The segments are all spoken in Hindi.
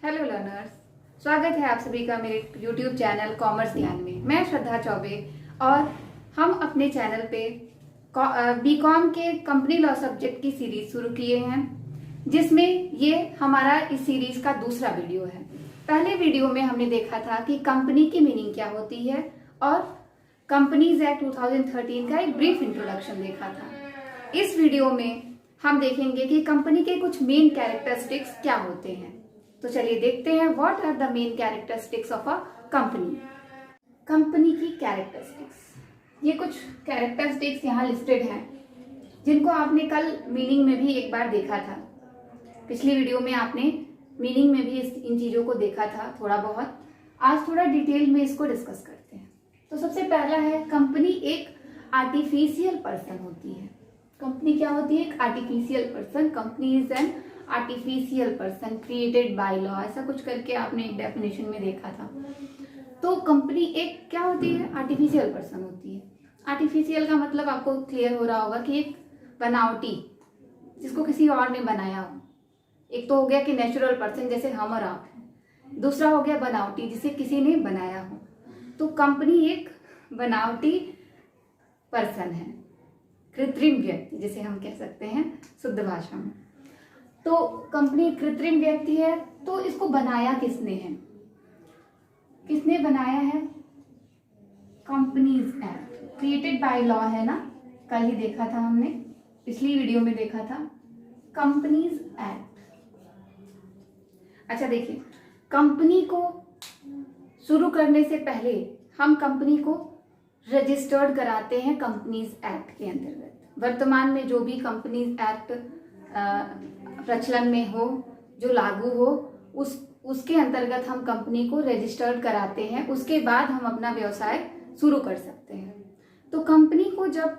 हेलो लर्नर्स, स्वागत है आप सभी का मेरे YouTube चैनल कॉमर्स ज्ञान में। मैं श्रद्धा चौबे और हम अपने चैनल पे बीकॉम के कंपनी लॉ सब्जेक्ट की सीरीज शुरू किए हैं, जिसमें ये हमारा इस सीरीज का दूसरा वीडियो है। पहले वीडियो में हमने देखा था कि कंपनी की मीनिंग क्या होती है और कंपनीज एक्ट 2013 का एक ब्रीफ इंट्रोडक्शन देखा था। इस वीडियो में हम देखेंगे कि कंपनी के कुछ मेन कैरेक्टरिस्टिक्स क्या होते हैं। तो चलिए देखते हैं what are the main characteristics of a company. Company की कैरेक्टरिस्टिक्स, ये कुछ कैरेक्टरिस्टिक्स यहाँ लिस्टेड हैं, जिनको आपने कल मीनिंग में भी एक बार देखा था। पिछली वीडियो में आपने मीनिंग में भी इन चीजों को देखा था थोड़ा बहुत। आज थोड़ा डिटेल में इसको डिस्कस करते हैं। तो सबसे पहला है, कंपनी एक आर्टिफिशियल पर्सन होती है। कंपनी क्या होती है? एक artificial person. Company is an artificial person created by law, ऐसा कुछ करके आपने एक डेफिनेशन में देखा था। तो कंपनी एक क्या होती है? आर्टिफिशियल पर्सन होती है। आर्टिफिशियल का मतलब आपको क्लियर हो रहा होगा कि एक बनावटी, जिसको किसी और ने बनाया हो। एक तो हो गया कि नेचुरल पर्सन जैसे हम और आप हैं, दूसरा हो गया बनावटी, जिसे किसी ने बनाया हो। तो कंपनी एक बनावटी पर्सन है, कृत्रिम व्यक्ति जिसे हम कह सकते हैं शुद्ध भाषा में। तो कंपनी कृत्रिम व्यक्ति है, तो इसको बनाया किसने है? किसने बनाया है? Companies act created by law है ना, कल ही देखा था हमने, पिछली वीडियो में देखा था कंपनीज एक्ट। अच्छा देखिए, कंपनी को शुरू करने से पहले हम कंपनी को रजिस्टर्ड कराते हैं कंपनीज एक्ट के अंतर्गत। वर्तमान में जो भी कंपनीज एक्ट प्रचलन में हो, जो लागू हो, उसके अंतर्गत हम कंपनी को रजिस्टर्ड कराते हैं। उसके बाद हम अपना व्यवसाय शुरू कर सकते हैं। तो कंपनी को जब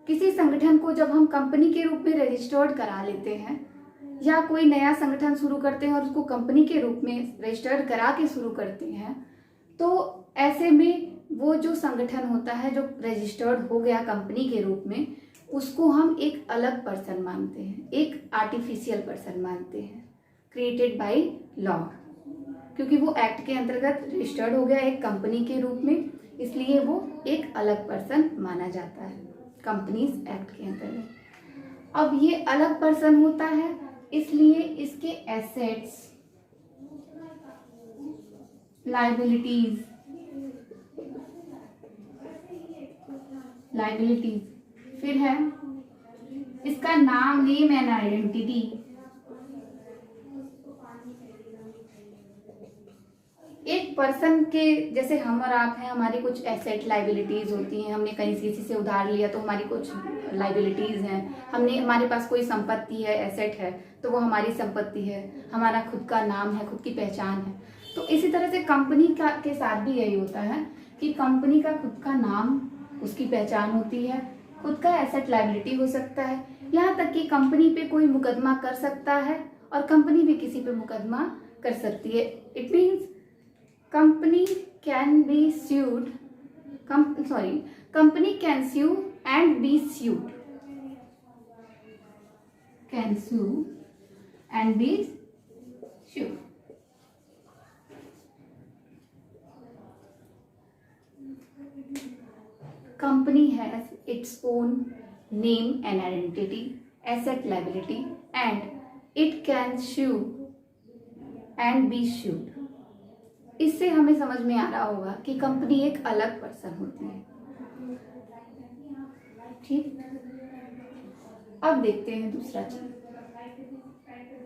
किसी संगठन को जब हम कंपनी के रूप में रजिस्टर्ड करा लेते हैं, या कोई नया संगठन शुरू करते हैं और उसको कंपनी के रूप में रजिस्टर्ड करा के शुरू करते हैं, तो ऐसे में वो जो संगठन होता है जो रजिस्टर्ड हो गया कंपनी के रूप में, उसको हम एक अलग पर्सन मानते हैं, एक आर्टिफिशियल पर्सन मानते हैं क्रिएटेड बाय लॉ, क्योंकि वो एक्ट के अंतर्गत रजिस्टर्ड हो गया एक कंपनी के रूप में, इसलिए वो एक अलग पर्सन माना जाता है कंपनीज एक्ट के अंतर्गत। अब ये अलग पर्सन होता है, इसलिए इसके एसेट्स, लायबिलिटीज फिर है इसका नाम, नेम एंड आइडेंटिटी। एक पर्सन के जैसे हम और आप हैं, हमारी कुछ एसेट लाइबिलिटीज होती हैं। हमने कहीं किसी से उधार लिया तो हमारी कुछ लाइबिलिटीज हैं। हमारे पास कोई संपत्ति है, एसेट है, तो वो हमारी संपत्ति है। हमारा खुद का नाम है, खुद की पहचान है। तो इसी तरह से कंपनी के साथ भी यही होता है कि कंपनी का खुद का नाम, उसकी पहचान होती है, खुद का एसेट लाइबिलिटी हो सकता है, यहाँ तक कि कंपनी पे कोई मुकदमा कर सकता है और कंपनी भी किसी पे मुकदमा कर सकती है। It means company can be sued, company can sue and be sued, can sue and be sued. Company has its own name and identity, asset liability, and it can sue and be sued. इससे हमें समझ में आ रहा होगा कि कंपनी एक अलग पर्सन होती है। ठीक, अब देखते हैं दूसरा चीज,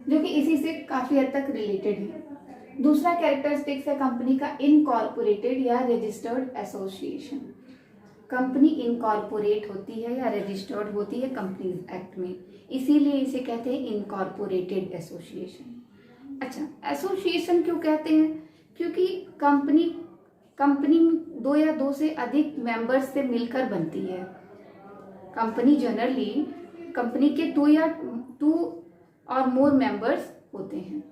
जो कि इसी से काफी हद तक रिलेटेड है। दूसरा कैरेक्टरिस्टिक्स है कंपनी का इनकॉर्पोरेटेड या रजिस्टर्ड एसोसिएशन। कंपनी इनकॉर्पोरेट होती है या रजिस्टर्ड होती है कंपनीज एक्ट में, इसीलिए इसे कहते हैं इनकॉर्पोरेटेड एसोसिएशन। अच्छा, एसोसिएशन क्यों कहते हैं? क्योंकि कंपनी दो या दो से अधिक मेंबर्स से मिलकर बनती है। कंपनी जनरली कंपनी के टू और मोर मेंबर्स होते हैं,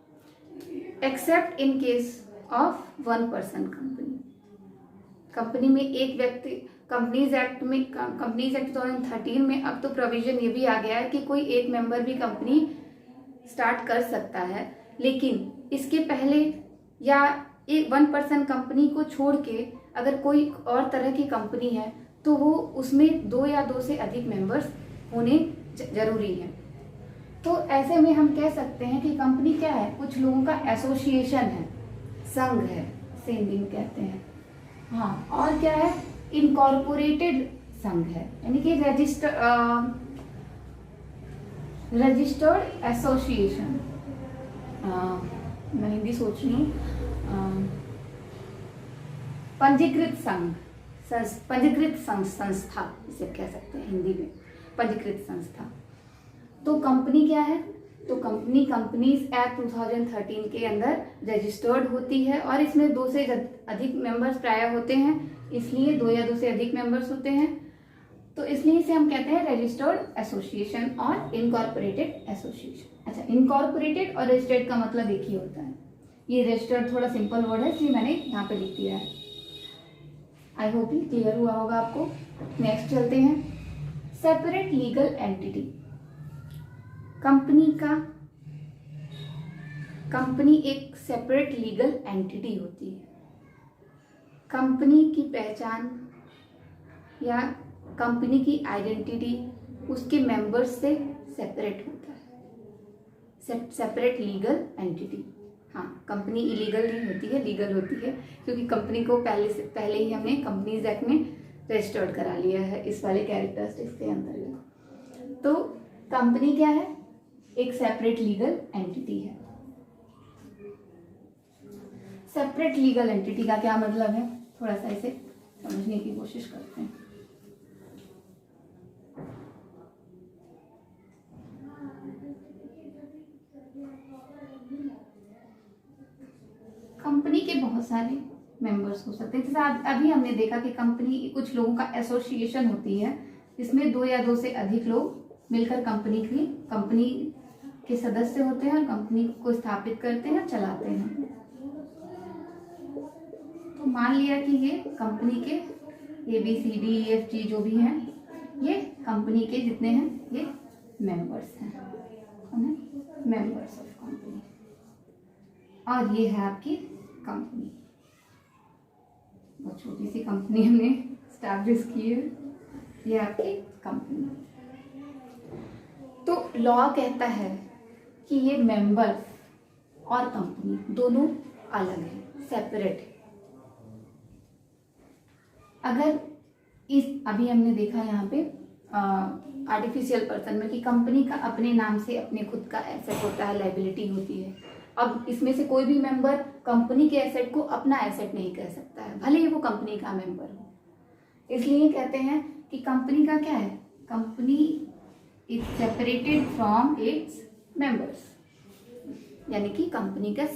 accept in case of one person company. Company में एक व्यक्ति, कंपनीज एक्ट 2013 में अब तो प्रोविजन ये भी आ गया है कि कोई एक मेंबर भी कंपनी स्टार्ट कर सकता है, लेकिन इसके पहले या एक 1% कंपनी को छोड़ के अगर कोई और तरह की कंपनी है तो वो उसमें 2 या 2 से अधिक मेंबर्स होने जरूरी है। तो ऐसे में हम कह सकते हैं कि कंपनी क्या है, कुछ लोगों का एसोसिएशन है, संघ है, संघ कहते हैं। हाँ, और क्या है, इनकॉर्पोरेटेड संघ है, यानी कि रजिस्टर्ड एसोसिएशन। मैं हिंदी सोच रही हूँ, पंजीकृत संघ, पंजीकृत संस्था इसे कह सकते हैं हिंदी में, पंजीकृत संस्था। तो कंपनी क्या है, तो कंपनीज एक्ट 2013 के अंदर रजिस्टर्ड होती है और इसमें 2 से अधिक मेंबर्स प्राय होते हैं, इसलिए 2 या 2 से अधिक मेंबर्स होते हैं। तो इसलिए इसे हम कहते हैं रजिस्टर्ड एसोसिएशन और इनकॉर्पोरेटेड एसोसिएशन। अच्छा, इनकॉर्पोरेटेड और रजिस्टर्ड का मतलब एक ही होता है। ये रजिस्टर्ड थोड़ा सिंपल वर्ड है इसलिए मैंने यहाँ पे लिख दिया है। आई होप ये क्लियर हुआ होगा आपको। नेक्स्ट चलते हैं, सेपरेट लीगल एंटिटी। कंपनी एक सेपरेट लीगल एंटिटी होती है। कंपनी की पहचान या कंपनी की आइडेंटिटी उसके मेंबर्स से सेपरेट होता है, सेपरेट लीगल एंटिटी। हाँ, कंपनी इलीगल नहीं होती है, लीगल होती है, क्योंकि कंपनी को पहले ही हमने कंपनीज एक्ट में रजिस्टर्ड करा लिया है इस वाले कैरेक्टरिस्टिक्स के अंतर्गत। तो कंपनी क्या है, एक सेपरेट लीगल एंटिटी है। सेपरेट लीगल एंटिटी का क्या मतलब है, थोड़ा सा इसे समझने की कोशिश करते हैं। कंपनी के बहुत सारे मेंबर्स हो सकते हैं। जैसे अभी हमने देखा कि कंपनी कुछ लोगों का एसोसिएशन होती है, इसमें 2 या 2 से अधिक लोग मिलकर कंपनी के सदस्य होते हैं और कंपनी को स्थापित करते हैं, चलाते हैं। तो मान लिया कि ये कंपनी के ABCDEFG जो भी हैं, ये कंपनी के जितने हैं ये मेंबर्स हैं, मेंबर्स ऑफ कंपनी। और ये है आपकी कंपनी, बहुत छोटी सी कंपनी हमने स्टैब्लिश की है, ये आपकी कंपनी। तो लॉ कहता है कि ये मेंबर्स और कंपनी दोनों अलग हैं, सेपरेट है। अगर अभी हमने देखा यहाँ पे आर्टिफिशियल पर्सन में कि कंपनी का अपने नाम से अपने खुद का एसेट होता है, लायबिलिटी होती है। अब इसमें से कोई भी मेंबर कंपनी के एसेट को अपना एसेट नहीं कह सकता है, भले ही वो कंपनी का मेंबर हो। इसलिए कहते हैं कि कंपनी का क्या है, company is separated from its members, यानी कि कंपनी एक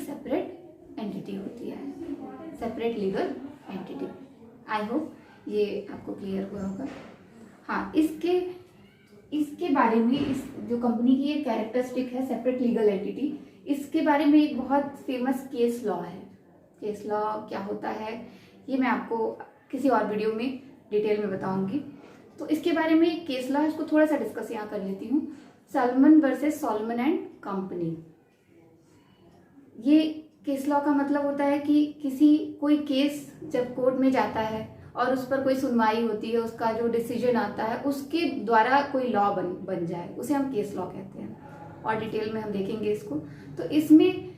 सेपरेट एंटिटी होती है, separate legal entity. I hope ये आपको क्लियर हुआ होगा। हाँ, इसके बारे में, इस जो कंपनी की एक कैरेक्टरिस्टिक है सेपरेट लीगल एंटिटी, इसके बारे में एक बहुत फेमस केस लॉ है। केस लॉ क्या होता है ये मैं आपको किसी और वीडियो में डिटेल में बताऊंगी। तो इसके बारे में एक केस लॉ है, इसको थोड़ा सा डिस्कस यहाँ कर लेती हूँ। Solomon versus Solomon and company. ये केस लॉ का मतलब होता है कि कोई केस जब कोर्ट में जाता है और उस पर कोई सुनवाई होती है, उसका जो डिसीजन आता है उसके द्वारा कोई लॉ बन जाए, उसे हम केस लॉ कहते हैं। और डिटेल में हम देखेंगे इसको। तो इसमें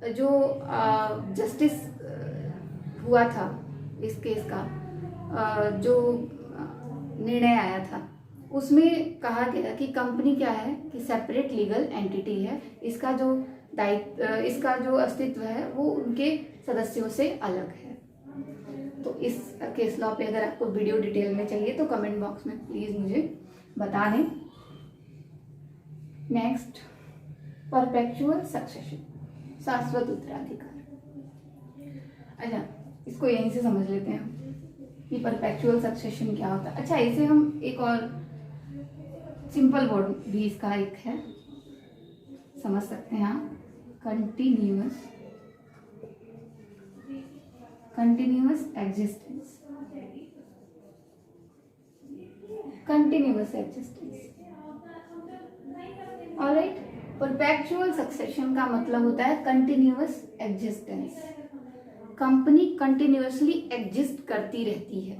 जो जस्टिस हुआ था इस केस का, जो निर्णय आया था, उसमें कहा गया कि कंपनी क्या है कि सेपरेट लीगल एंटिटी है, इसका जो अस्तित्व है वो उनके सदस्यों से अलग है। तो इस केस लॉ पे अगर आपको वीडियो डिटेल में चाहिए तो कमेंट बॉक्स में प्लीज मुझे बता दें। नेक्स्ट, परपेचुअल सक्सेशन, शाश्वत उत्तराधिकार। अच्छा, इसको यहीं से समझ लेते हैं कि परपेचुअल सक्सेशन क्या होता है। अच्छा, इसे हम एक और सिंपल वर्ड भी इसका एक है, समझ सकते हैं आप, continuous existence. Alright, perpetual succession का मतलब होता है continuous existence. Company continuously exist करती रहती है।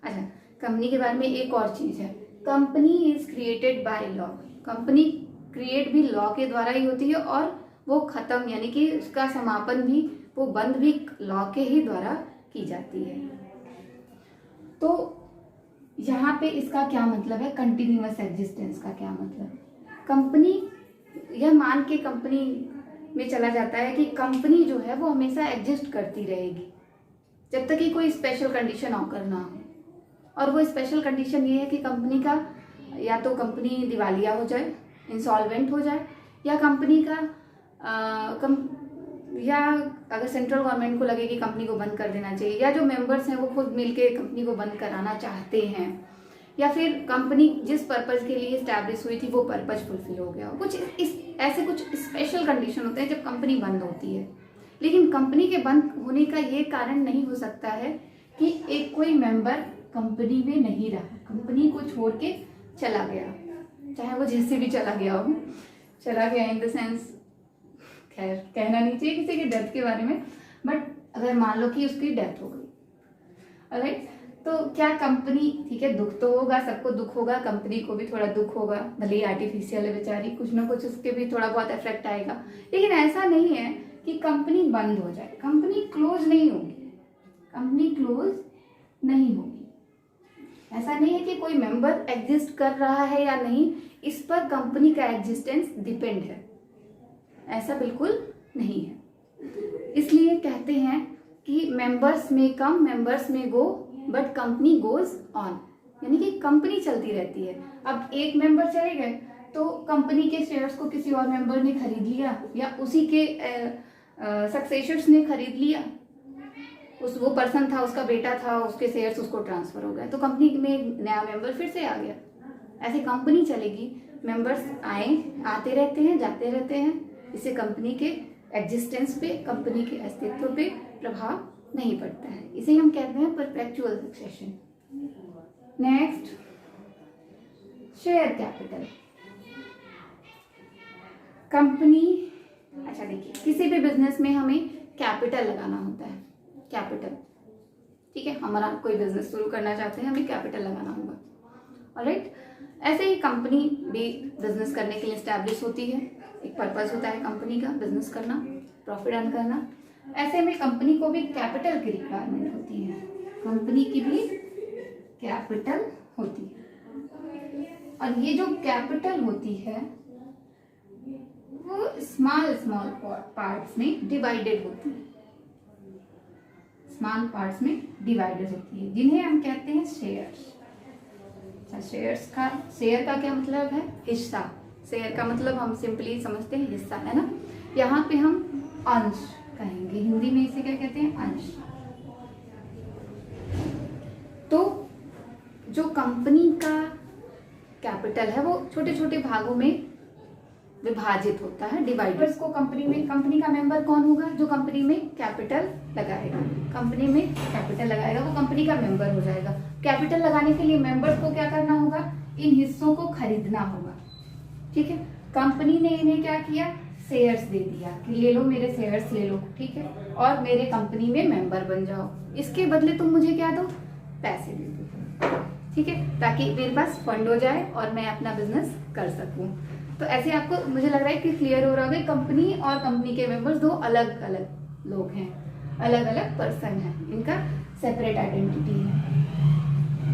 अच्छा, कंपनी के बारे में एक और चीज है, company is created by law. Company create भी लॉ के द्वारा ही होती है और वो खत्म यानी कि उसका समापन भी, वो बंद भी लॉ के ही द्वारा की जाती है। तो यहाँ पे इसका क्या मतलब है, कंटिन्यूअस एग्जिस्टेंस का क्या मतलब, कंपनी यह मान के कंपनी में चला जाता है कि कंपनी जो है वो हमेशा एग्जिस्ट करती रहेगी जब तक कि कोई स्पेशल कंडीशन ऑकर ना हो। और वो स्पेशल कंडीशन ये है कि कंपनी का या तो कंपनी दिवालिया हो जाए, इंसॉल्वेंट हो जाए, या कंपनी का या अगर सेंट्रल गवर्नमेंट को लगे कि कंपनी को बंद कर देना चाहिए, या जो मेंबर्स हैं वो खुद मिलके कंपनी को बंद कराना चाहते हैं, या फिर कंपनी जिस पर्पज के लिए स्टैब्लिश हुई थी वो पर्पज फुलफिल हो गया। कुछ ऐसे कुछ स्पेशल कंडीशन होते हैं जब कंपनी बंद होती है। लेकिन कंपनी के बंद होने का ये कारण नहीं हो सकता है कि एक कोई मेंबर कंपनी में नहीं रहा, कंपनी को छोड़ के चला गया, चाहे वो जैसे भी चला गया हो। चला गया इन द सेंस, खैर कहना नहीं चाहिए किसी की डेथ के बारे में, बट अगर मान लो कि उसकी डेथ हो गई, ऑलराइट, तो क्या कंपनी, ठीक है दुख तो होगा, सबको दुख होगा, कंपनी को भी थोड़ा दुख होगा, भले ही आर्टिफिशियल है बेचारी, कुछ ना कुछ उसके भी थोड़ा बहुत इफेक्ट आएगा। लेकिन ऐसा नहीं है कि कंपनी बंद हो जाए, कंपनी क्लोज नहीं होगी, कंपनी क्लोज नहीं होगी। ऐसा नहीं है कि कोई मेंबर एग्जिस्ट कर रहा है या नहीं, इस पर कंपनी का एग्जिस्टेंस डिपेंड है, ऐसा बिल्कुल नहीं है। इसलिए कहते हैं कि मेंबर्स में कम, मेंबर्स में गो, बट कंपनी गोज ऑन, यानी कि कंपनी चलती रहती है। अब एक मेंबर चले गए तो कंपनी के शेयर्स को किसी और मेंबर ने खरीद लिया, या उसी के सक्सेसर्स ने खरीद लिया, वो पर्सन था, उसका बेटा था, उसके शेयर्स उसको ट्रांसफर हो गए, तो कंपनी में एक नया मेंबर फिर से आ गया। ऐसे कंपनी चलेगी, मेंबर्स आते रहते हैं, जाते रहते हैं, इससे कंपनी के एग्जिस्टेंस पे, कंपनी के अस्तित्व पे प्रभाव नहीं पड़ता है। इसे हम कहते हैं perpetual succession. Next, share capital. Company, अच्छा देखिए, किसी भी बिजनेस में हमें कैपिटल लगाना होता है, कैपिटल, ठीक है, हमारा कोई बिजनेस शुरू करना चाहते हैं, हमें कैपिटल लगाना होगा, ऑलराइट। ऐसे ही कंपनी भी बिजनेस करने के लिए एस्टैब्लिश होती है, एक पर्पस होता है कंपनी का, बिजनेस करना, प्रॉफिट अर्न करना। ऐसे में कंपनी को भी कैपिटल की रिक्वायरमेंट होती है, कंपनी की भी कैपिटल होती है। और ये जो कैपिटल होती है वो स्मॉल स्मॉल पार्ट्स में डिवाइडेड होती है, स्मॉल पार्ट्स में डिवाइडेड होती है, जिन्हें हम कहते हैं शेयर्स। शेयर का क्या मतलब है, हिस्सा। शेयर का मतलब हम सिंपली समझते हैं हिस्सा, है ना। यहाँ पे हम अंश कहेंगे, हिंदी में इसे क्या कहते हैं, अंश। तो जो कंपनी का कैपिटल है वो छोटे छोटे भागों में विभाजित होता है, डिवाइडर्स को कंपनी में, कंपनी का मेंबर कौन होगा, जो कंपनी में कैपिटल लगाएगा, कंपनी में कैपिटल लगाएगा वो कंपनी का मेंबर हो जाएगा। कैपिटल लगाने के लिए मेंबर्स को क्या करना होगा, इन हिस्सों को खरीदना होगा, ठीक है। कंपनी ने इन्हें क्या किया, शेयर्स दे दिया कि ले लो मेरे शेयर्स ले लो, ठीक है, और मेरे कंपनी में मेंबर बन जाओ, इसके बदले तुम मुझे क्या दो, पैसे दे दो, ठीक है, ताकि मेरे पास फंड हो जाए और मैं अपना बिजनेस कर सकूं। तो ऐसे आपको, मुझे लग रहा है कि क्लियर हो रहा होगा, कंपनी और कंपनी के मेंबर्स दो अलग अलग लोग हैं, अलग अलग पर्सन हैं, इनका सेपरेट आइडेंटिटी है।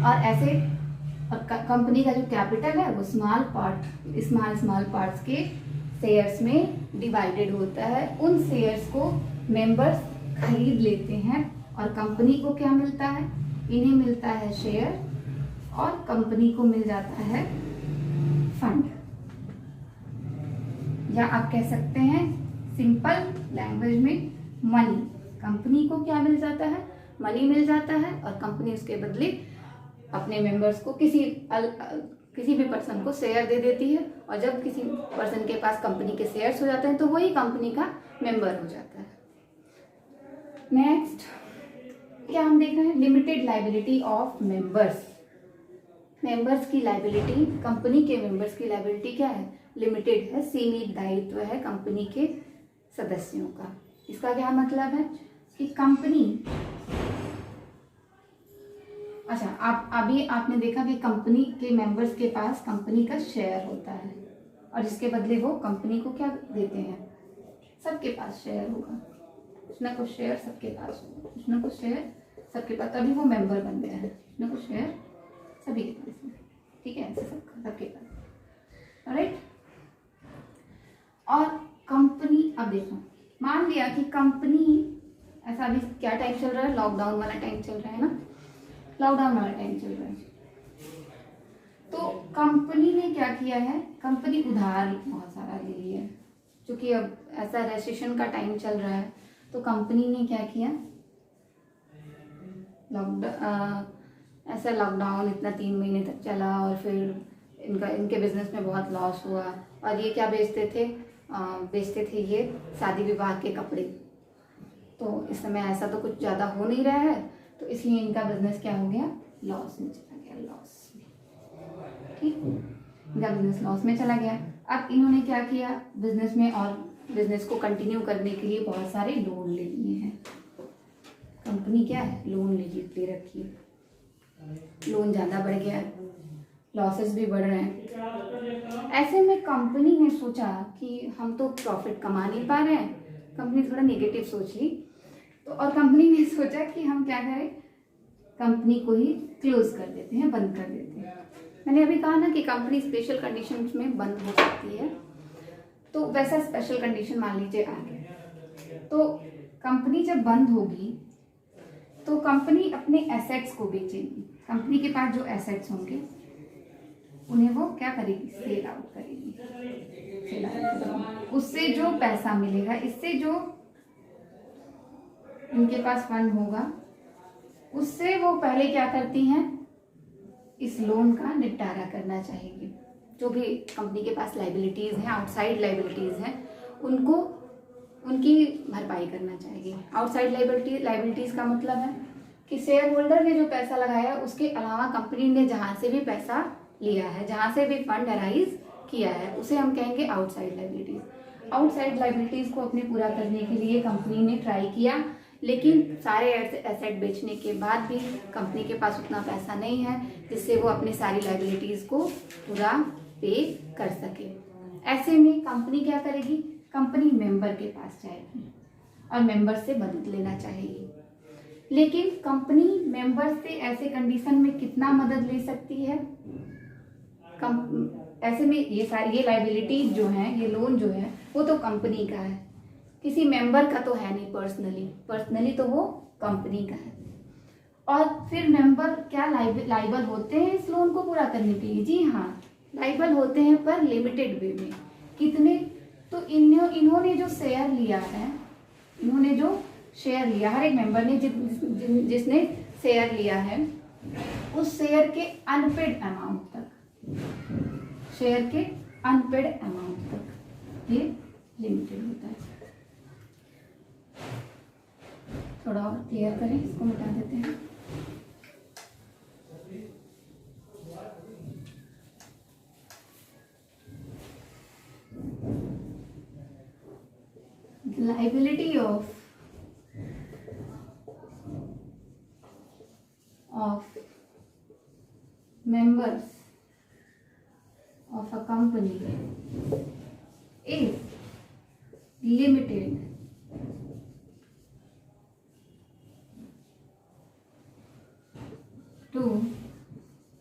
और ऐसे कंपनी का जो कैपिटल है वो स्मॉल पार्ट्स के शेयर्स में डिवाइडेड होता है। उन शेयर्स को मेंबर्स खरीद लेते हैं और कंपनी को क्या मिलता है, इन्हें मिलता है शेयर और कंपनी को मिल जाता है फंड, या आप कह सकते हैं सिंपल लैंग्वेज में मनी। कंपनी को क्या मिल जाता है, मनी मिल जाता है, और कंपनी उसके बदले अपने मेंबर्स को किसी भी पर्सन को शेयर दे देती है, और जब किसी पर्सन के पास कंपनी के शेयर्स हो जाते हैं तो वही कंपनी का मेंबर हो जाता है। नेक्स्ट क्या हम देख रहे हैं, limited liability of members. Members की लायबिलिटी, कंपनी के मेंबर्स की लायबिलिटी क्या है? लिमिटेड है, सीमित दायित्व है कंपनी के सदस्यों का। इसका क्या मतलब है कि कंपनी, अच्छा आप अभी आपने देखा कि कंपनी के मेंबर्स के पास कंपनी का शेयर होता है और इसके बदले वो कंपनी को क्या देते हैं? सबके पास शेयर होगा, कुछ ना कुछ शेयर सबके पास होगा, कुछ ना कुछ शेयर सबके पास, तभी वो मेंबर बन गया है, कुछ ना कुछ शेयर सभी के पास है, ठीक है, ऐसे सबके पास, राइट। और कंपनी, अब देखो मान लिया कि कंपनी, ऐसा अभी क्या टाइम चल रहा है? लॉकडाउन वाला टाइम चल रहा है ना, लॉकडाउन वाला टाइम चल रहा है, तो कंपनी ने क्या किया है? कंपनी उधार बहुत सारा ले लिया है, क्योंकि अब ऐसा रेसेशन का टाइम चल रहा है, तो कंपनी ने क्या किया? ऐसा लॉकडाउन इतना 3 महीने तक चला और फिर इनके बिजनेस में बहुत लॉस हुआ, और ये क्या बेचते थे? बेचते थे ये शादी विवाह के कपड़े। तो इस समय ऐसा तो कुछ ज़्यादा हो नहीं रहा है, तो इसलिए इनका बिजनेस क्या हो गया? लॉस में चला गया, लॉस में, ठीक, इनका बिजनेस लॉस में चला गया। अब इन्होंने क्या किया? बिजनेस में और बिजनेस को कंटिन्यू करने के लिए बहुत सारे लोन ले लिए हैं। कंपनी क्या है? लोन ले रखी है, लोन ज़्यादा बढ़ गया है, लॉसेस भी बढ़ रहे हैं। ऐसे में कंपनी ने सोचा कि हम तो प्रॉफिट कमा नहीं पा रहे हैं, कंपनी थोड़ा नेगेटिव सोच ली, तो और कंपनी ने सोचा कि हम क्या करें? कंपनी को ही क्लोज कर देते हैं, बंद कर देते हैं। मैंने अभी कहा ना कि कंपनी स्पेशल कंडीशंस में बंद हो सकती है, तो वैसा स्पेशल कंडीशन मान लीजिए आ गया, तो कंपनी जब बंद होगी तो कंपनी अपने एसेट्स को बेचेगी। कंपनी के पास जो एसेट्स होंगे उन्हें वो क्या करेगी? सेल आउट करेगी, सेल आउट करेगी। उससे जो पैसा मिलेगा, इससे जो इनके पास फंड होगा, उससे वो पहले क्या करती हैं? इस लोन का निपटारा करना चाहिए। जो भी कंपनी के पास लाइबिलिटीज हैं, आउटसाइड लाइबिलिटीज हैं, उनको उनकी भरपाई करना चाहिए। आउटसाइड लाइबिलिटीज का मतलब है कि शेयर होल्डर ने जो पैसा लगाया उसके अलावा कंपनी ने जहां से भी पैसा लिया है, जहां से भी फंड अराइज किया है, उसे हम कहेंगे आउटसाइड लाइबिलिटीज। आउटसाइड लाइबिलिटीज को अपने पूरा करने के लिए कंपनी ने ट्राई किया, लेकिन सारे एसेट बेचने के बाद भी कंपनी के पास उतना पैसा नहीं है जिससे वो अपनी सारी लाइबिलिटीज को पूरा पे कर सके। ऐसे में कंपनी क्या करेगी? कंपनी मेंबर के पास जाएगी और मेंबर से मदद लेना चाहेगी। लेकिन कंपनी मेंबर से ऐसे कंडीशन में कितना मदद ले सकती है? ऐसे में ये लाइबिलिटीज जो है, ये लोन जो है, वो तो कंपनी का है, किसी मेंबर का तो है नहीं। पर्सनली तो वो कंपनी का है। और फिर मेंबर क्या लाइबल होते हैं इस लोन को पूरा करने के लिए? जी हाँ, लाइबल होते हैं, पर लिमिटेड वे में। कितने? तो इन्होंने जो शेयर लिया है, इन्होंने जो शेयर लिया, हर एक मेंबर ने जिसने शेयर लिया है, उस शेयर के अनपेड अमाउंट तक, शेयर के अनपेड अमाउंट तक ये लिमिटेड होता है। थोड़ा और क्लियर करें, इसको मिटा देते हैं। Liability of members of a company is limited to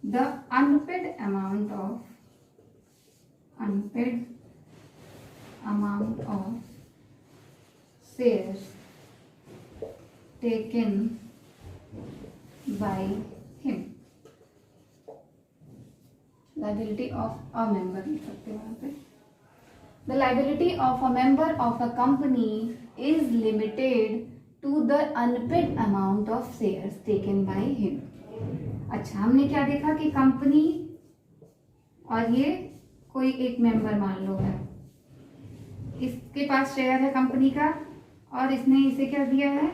the unpaid amount of shares taken by him। Liability of a member लिख सकते हैं यहाँ पे। The liability of a member of a company is limited to the unpaid amount of shares taken by him। अच्छा, हमने क्या देखा कि कंपनी और ये कोई एक मेंबर मान लो है, इसके पास शेयर है कंपनी का और इसने इसे क्या दिया है?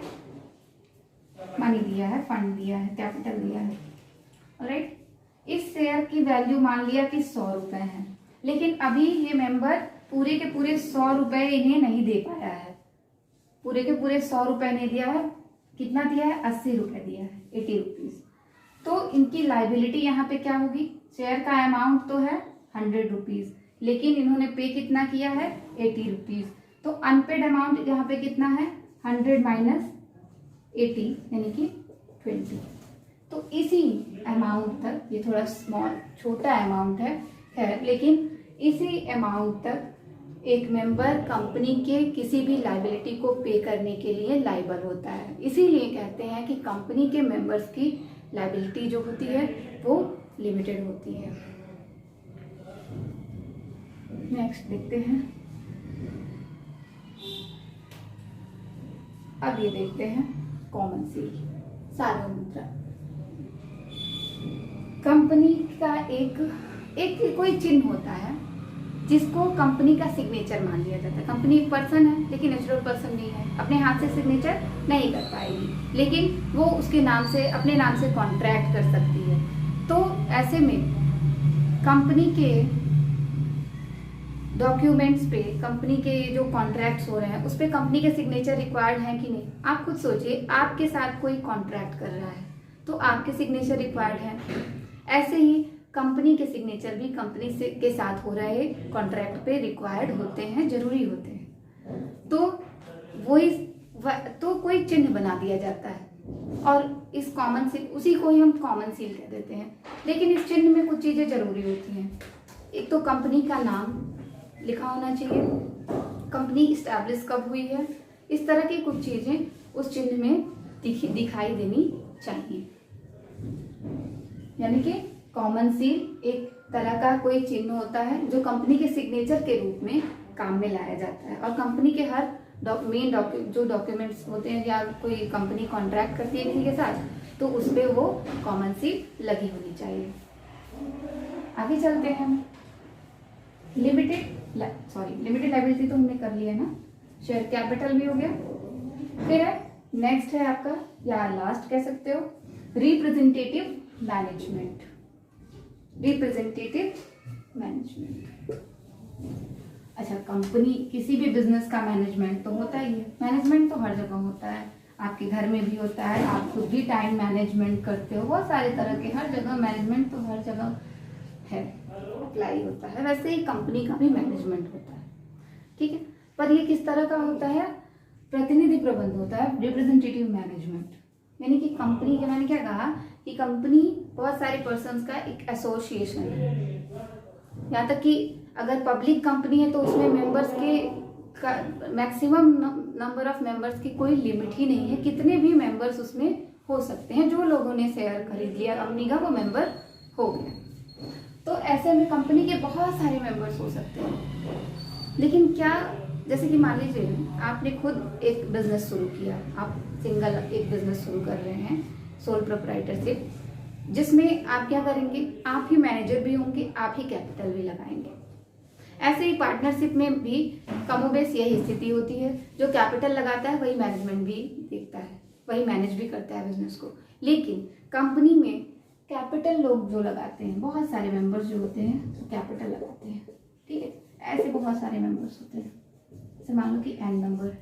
मनी दिया है, फंड दिया है, कैपिटल दिया है, राइट। इस शेयर की वैल्यू मान लिया कि 100 रुपए है, लेकिन अभी ये मेंबर पूरे के पूरे 100 रुपए इन्हें नहीं दे पाया है, पूरे के पूरे 100 रुपए नहीं दिया है। कितना दिया है? 80 रुपए दिया है, 80 रुपीज। तो इनकी लाइबिलिटी यहाँ पे क्या होगी? शेयर का अमाउंट तो है 100 रुपीज, लेकिन इन्होंने पे कितना किया है? 80 रुपीज। तो अनपेड अमाउंट यहाँ पे कितना है? 100 माइनस 80 यानी कि 20। तो इसी अमाउंट तक, ये थोड़ा स्मॉल छोटा अमाउंट है लेकिन इसी अमाउंट तक एक मेंबर कंपनी के किसी भी लाइबिलिटी को पे करने के लिए लाइबल होता है। इसीलिए कहते हैं कि कंपनी के मेंबर्स की लाइबिलिटी जो होती है वो लिमिटेड होती है। नेक्स्ट देखते हैं। अब ये देखते हैं कॉमन सील, सार्वभौम मुद्रा। कंपनी का एक कोई चिन्ह होता है जिसको कंपनी का सिग्नेचर मान लिया जाता है। कंपनी एक पर्सन है लेकिन नेचुरल पर्सन नहीं है, अपने हाथ से सिग्नेचर नहीं कर पाएगी, लेकिन वो उसके नाम से, अपने नाम से कॉन्ट्रैक्ट कर सकती है। तो ऐसे में कंपनी के डॉक्यूमेंट्स पे, कंपनी के जो कॉन्ट्रैक्ट्स हो रहे हैं उस पे कंपनी के सिग्नेचर रिक्वायर्ड है कि नहीं? आप खुद सोचिए, आपके साथ कोई कॉन्ट्रैक्ट कर रहा है तो आपके सिग्नेचर रिक्वायर्ड है। ऐसे ही कंपनी के सिग्नेचर भी कंपनी से के साथ हो रहे कॉन्ट्रैक्ट पे रिक्वायर्ड होते हैं, जरूरी होते हैं। तो कोई चिन्ह बना दिया जाता है और इस कॉमन सील, उसी को ही हम कॉमन सील कह देते हैं। लेकिन इस चिन्ह में कुछ चीजें जरूरी होती हैं। एक तो कंपनी का नाम लिखा होना चाहिए, कंपनी इस्टेब्लिश कब हुई है, इस तरह की कुछ चीजें उस चिन्ह में दिखाई देनी चाहिए। यानी कि कॉमन सील एक तरह का कोई चिन्ह होता है जो कंपनी के सिग्नेचर के रूप में काम में लाया जाता है। और कंपनी के हर मेन जो डॉक्यूमेंट्स होते हैं या कोई कंपनी कॉन्ट्रैक्ट करती है किसी के साथ, तो उस पर वो कॉमन सील लगी होनी चाहिए। आगे चलते हैं। लिमिटेड लायबिलिटी तो हमने कर लिया ना, शेयर कैपिटल भी हो गया। फिर है नेक्स्ट है आपका, या लास्ट कह सकते हो, रिप्रेजेंटेटिव मैनेजमेंट। अच्छा, कंपनी किसी भी बिजनेस का मैनेजमेंट तो होता ही है। मैनेजमेंट तो हर जगह होता है, आपके घर में भी होता है, आप खुद भी टाइम मैनेजमेंट करते हो, बहुत सारे तरह के, हर जगह मैनेजमेंट तो हर जगह है, अप्लाई होता है। वैसे ही कंपनी का भी मैनेजमेंट होता है, ठीक है। पर ये किस तरह का होता है? प्रतिनिधि प्रबंध होता है, रिप्रेजेंटेटिव मैनेजमेंट। यानी कि कंपनी के, मैंने क्या कहा कि कंपनी बहुत सारे पर्सन्स का एक एसोसिएशन है। यहाँ तक कि अगर पब्लिक कंपनी है तो उसमें मेंबर्स के मैक्सिमम नंबर ऑफ मेंबर्स की कोई लिमिट ही नहीं है, कितने भी मेंबर्स उसमें हो सकते हैं। जो लोगों ने शेयर खरीद लिया कंपनी का वो मेंबर हो गया। तो ऐसे में कंपनी के बहुत सारे मेंबर्स हो सकते हैं। लेकिन क्या, जैसे कि मान लीजिए आपने खुद एक बिजनेस शुरू किया, आप सिंगल एक बिजनेस शुरू कर रहे हैं, सोल प्रोप्राइटरशिप, जिसमें आप क्या करेंगे? आप ही मैनेजर भी होंगे, आप ही कैपिटल भी लगाएंगे। ऐसे ही पार्टनरशिप में भी कमोबेश यही स्थिति होती है। जो कैपिटल लगाता है वही मैनेजमेंट भी देखता है, वही मैनेज भी करता है बिजनेस को। लेकिन कंपनी में कैपिटल लोग जो लगाते हैं, बहुत सारे मेंबर्स जो होते हैं वो कैपिटल लगाते हैं, ठीक है। ऐसे बहुत सारे मेंबर्स होते हैं। जैसे मान लो कि n नंबर,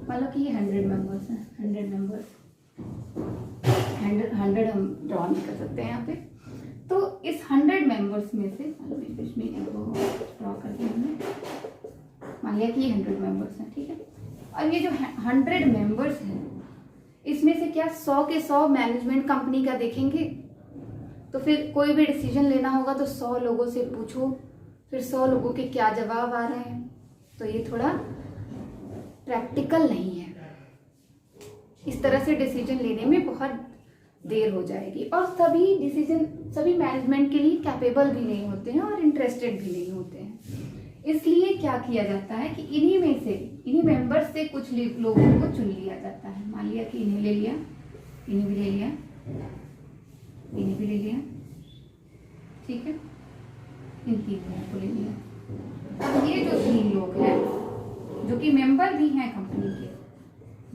मान लो कि ये 100 मेंबर्स हैं, 100 मेंबर्स, 100 हम ड्रॉ नहीं कर सकते हैं यहाँ पे। तो इस 100 मेंबर्स में से ड्रॉ कर दिया हमने, मान लिया कि ये 100 मेंबर्स हैं, ठीक है। और ये जो 100 मेंबर्स हैं, इसमें से क्या 100 के 100 मैनेजमेंट कंपनी का देखेंगे? तो फिर कोई भी डिसीजन लेना होगा तो 100 लोगों से पूछो, फिर 100 लोगों के क्या जवाब आ रहे हैं, तो ये थोड़ा प्रैक्टिकल नहीं है। इस तरह से डिसीजन लेने में बहुत देर हो जाएगी, और सभी मैनेजमेंट के लिए कैपेबल भी नहीं होते हैं और इंटरेस्टेड भी नहीं होते हैं। इसलिए क्या किया जाता है कि इन्हीं मेंबर्स से कुछ लोगों को चुन लिया जाता है। मान लिया कि इन्हें ले लिया, इन्हें भी ले लिया, इन्हें भी ले लिया, ठीक है, इन 3 लोगों को ले लिया। अब ये जो 3 लोग हैं जो कि मेंबर भी हैं कंपनी के,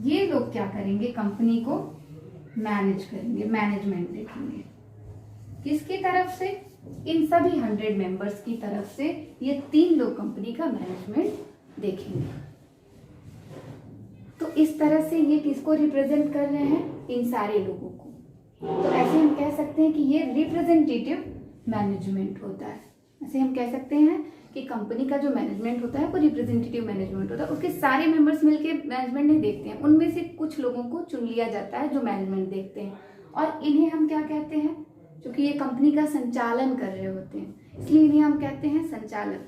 ये लोग क्या करेंगे? कंपनी को मैनेज करेंगे, मैनेजमेंट देखेंगे, किसकी तरफ से? इन सभी 100 मेंबर्स की तरफ से ये 3 लोग कंपनी का मैनेजमेंट देखेंगे। तो इस तरह से ये किसको रिप्रेजेंट कर रहे हैं? इन सारे लोगों को। तो ऐसे हम कह सकते हैं कि ये रिप्रेजेंटेटिव मैनेजमेंट होता है। ऐसे हम कह सकते हैं कि कंपनी का जो मैनेजमेंट होता है वो रिप्रेजेंटेटिव मैनेजमेंट होता है। उसके सारे मेंबर्स मिलकर मैनेजमेंट नहीं देखते हैं, उनमें से कुछ लोगों को चुन लिया जाता है जो मैनेजमेंट देखते हैं, और इन्हें हम क्या कहते हैं? क्योंकि ये कंपनी का संचालन कर रहे होते हैं, इसलिए इन्हें हम कहते हैं संचालक,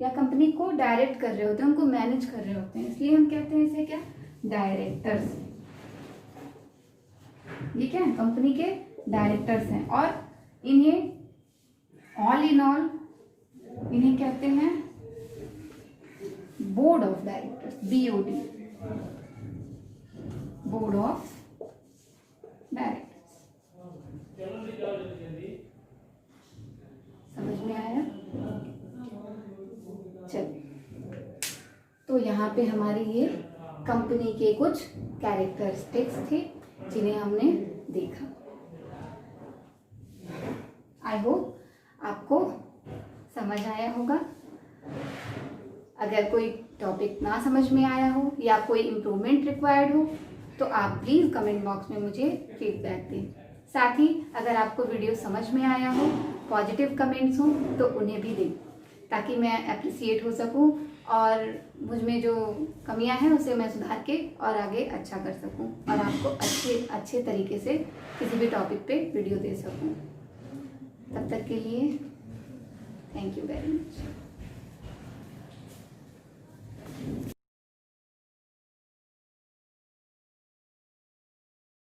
या कंपनी को डायरेक्ट कर रहे होते हैं, उनको मैनेज कर रहे होते हैं, इसलिए हम कहते हैं इसे क्या? डायरेक्टर्स। ये क्या है? कंपनी के डायरेक्टर्स हैं। और इन्हें ऑल इन ऑल इन्हें कहते हैं board of directors, BOD, board of directors. समझ में आया? चलिए, तो यहाँ पे हमारी ये कंपनी के कुछ कैरेक्टरिस्टिक्स थे जिन्हें हमने देखा। आई होप आपको समझ आया होगा। अगर कोई टॉपिक ना समझ में आया हो या कोई इम्प्रूवमेंट रिक्वायर्ड हो तो आप प्लीज़ कमेंट बॉक्स में मुझे फीडबैक दें। साथ ही अगर आपको वीडियो समझ में आया हो, पॉजिटिव कमेंट्स हों तो उन्हें भी दें, ताकि मैं अप्रिसिएट हो सकूं और मुझ में जो कमियां हैं उसे मैं सुधार के और आगे अच्छा कर सकूं और आपको अच्छे तरीके से किसी भी टॉपिक पे वीडियो दे सकूं। तब तक के लिए थैंक यू वेरी मच।